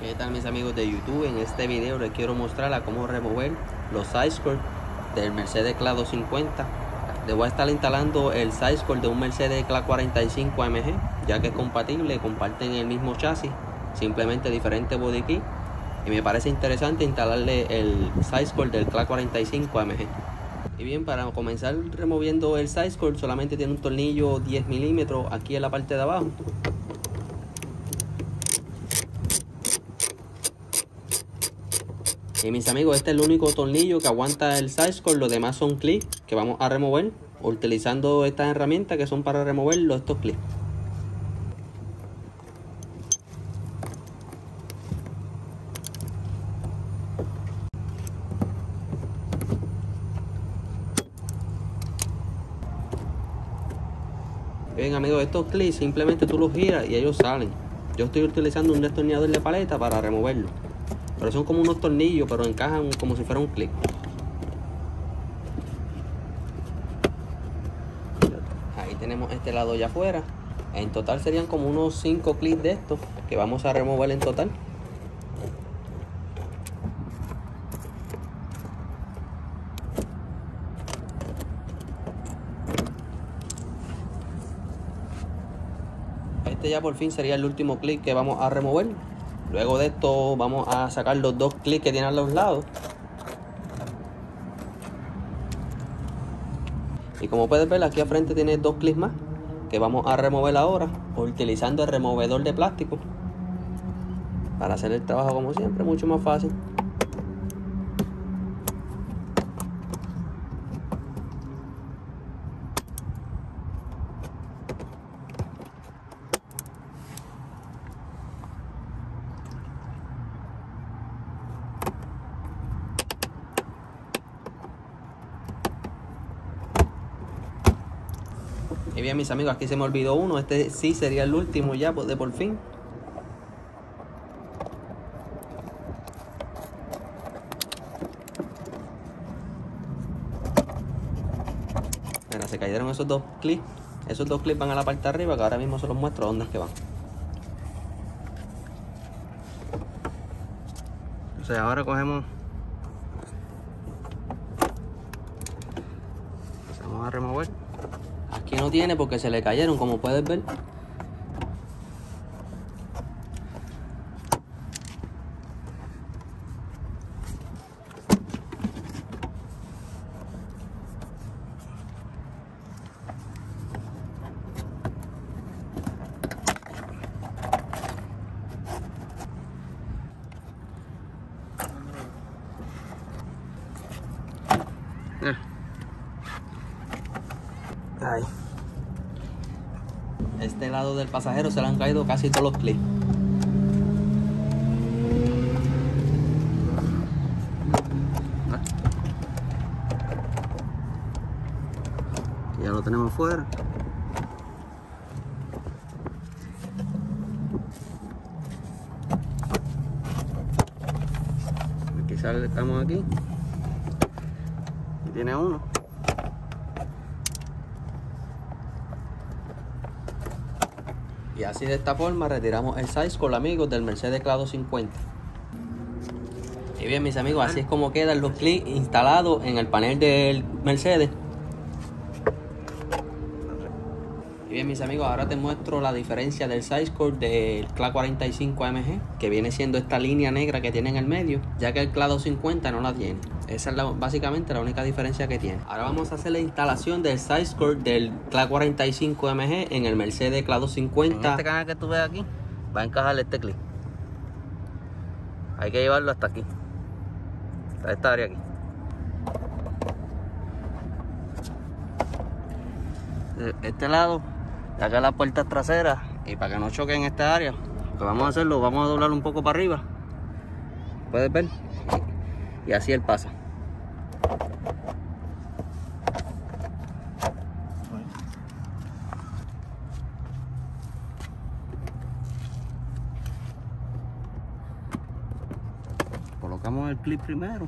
¿Qué tal mis amigos de YouTube? En este video les quiero mostrar a cómo remover los side-skirts del Mercedes CLA 250. Les voy a estar instalando el side-skirt de un Mercedes CLA 45 AMG, ya que es compatible, comparten el mismo chasis, simplemente diferente body kit. Y me parece interesante instalarle el side-skirt del CLA 45 AMG. Y bien, para comenzar removiendo el side-skirt solamente tiene un tornillo 10 milímetros aquí en la parte de abajo. Y mis amigos, este es el único tornillo que aguanta el side-skirt, los demás son clips que vamos a remover utilizando estas herramientas que son para remover estos clips. Bien amigos, estos clips simplemente tú los giras y ellos salen. Yo estoy utilizando un destornillador de paleta para removerlo, pero son como unos tornillos, pero encajan como si fuera un clip. Ahí tenemos este lado ya afuera. En total serían como unos 5 clips de estos que vamos a remover en total. Este ya por fin sería el último clip que vamos a remover. Luego de esto vamos a sacar los dos clips que tienen a los lados. Y como puedes ver, aquí al frente tiene dos clips más que vamos a remover ahora utilizando el removedor de plástico para hacer el trabajo como siempre mucho más fácil. Y bien mis amigos, aquí se me olvidó uno. Este sí sería el último ya de por fin. Mira, se cayeron esos dos clips. Esos dos clips van a la parte de arriba, que ahora mismo se los muestro dónde es que van. Entonces ahora cogemos, vamos a remover. Aquí no tiene porque se le cayeron, como puedes ver. Ahí. Este lado del pasajero se le han caído casi todos los clips. Ya lo tenemos fuera. Aquí estamos aquí. Y tiene uno. Y así de esta forma retiramos el side-skirt, amigos, del Mercedes CLA 250. Y bien mis amigos, así es como quedan los clips instalados en el panel del Mercedes. Y bien mis amigos, ahora te muestro la diferencia del side-skirt del CLA 45 AMG, que viene siendo esta línea negra que tiene en el medio, ya que el CLA 250 no la tiene. Esa es básicamente la única diferencia que tiene. Ahora vamos a hacer la instalación del side-skirt del CLA 45 AMG en el Mercedes CLA 250. En este canal que tú ves aquí, va a encajar este clip. Hay que llevarlo hasta aquí, hasta esta área aquí. De este lado, de acá las puertas traseras, y para que no choque en esta área, lo que vamos a hacerlo, vamos a doblar un poco para arriba. Puedes ver, y así él pasa. Colocamos el clip primero.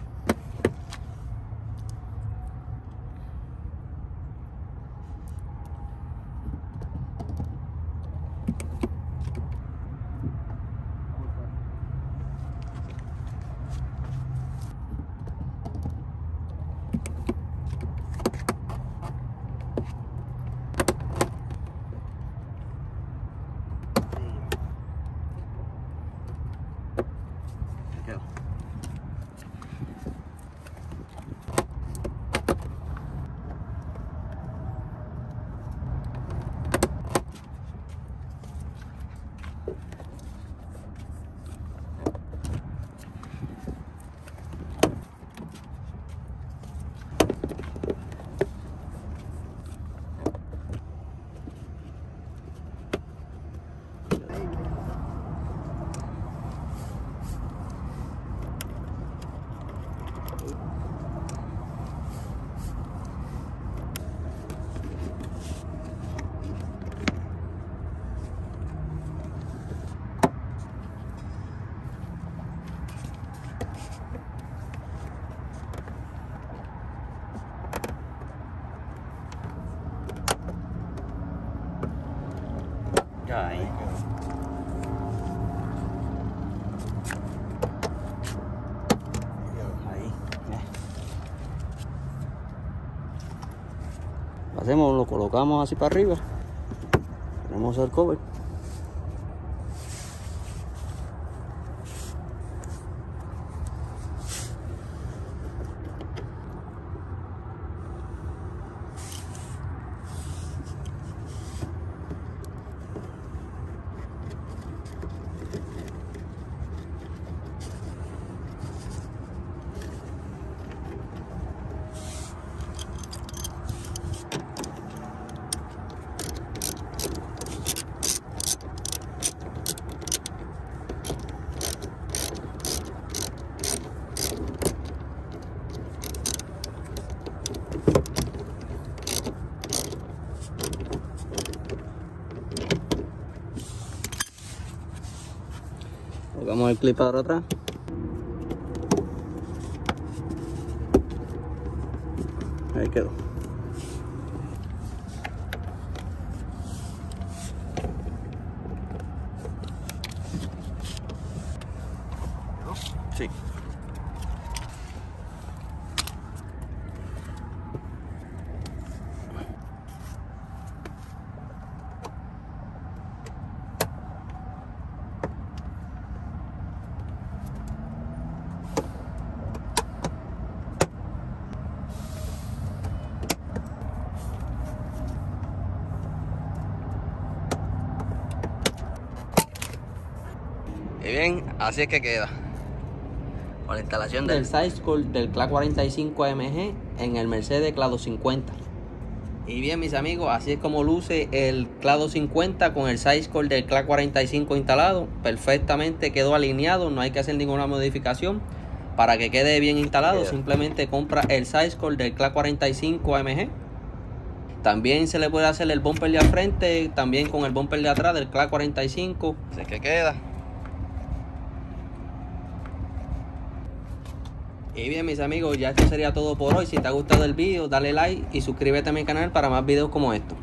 Ahí quedó. Ya ahí. Ahí. Hacemos, lo colocamos así para arriba. Tenemos el cover. Colocamos el clip para atrás. Ahí quedó. Sí. Y bien, así es que queda. Con la instalación Del Side-Scroll del CLA 45 AMG en el Mercedes CLA 250. Y bien, mis amigos, así es como luce el CLA 250 con el Side-Scroll del CLA 45 instalado. Perfectamente quedó alineado, no hay que hacer ninguna modificación. Para que quede bien instalado, simplemente compra el Side-Scroll del CLA 45 AMG. También se le puede hacer el bumper de al frente, también con el bumper de atrás del CLA 45. Así es que queda. Y bien, mis amigos, ya esto sería todo por hoy. Si te ha gustado el vídeo, dale like y suscríbete a mi canal para más videos como estos.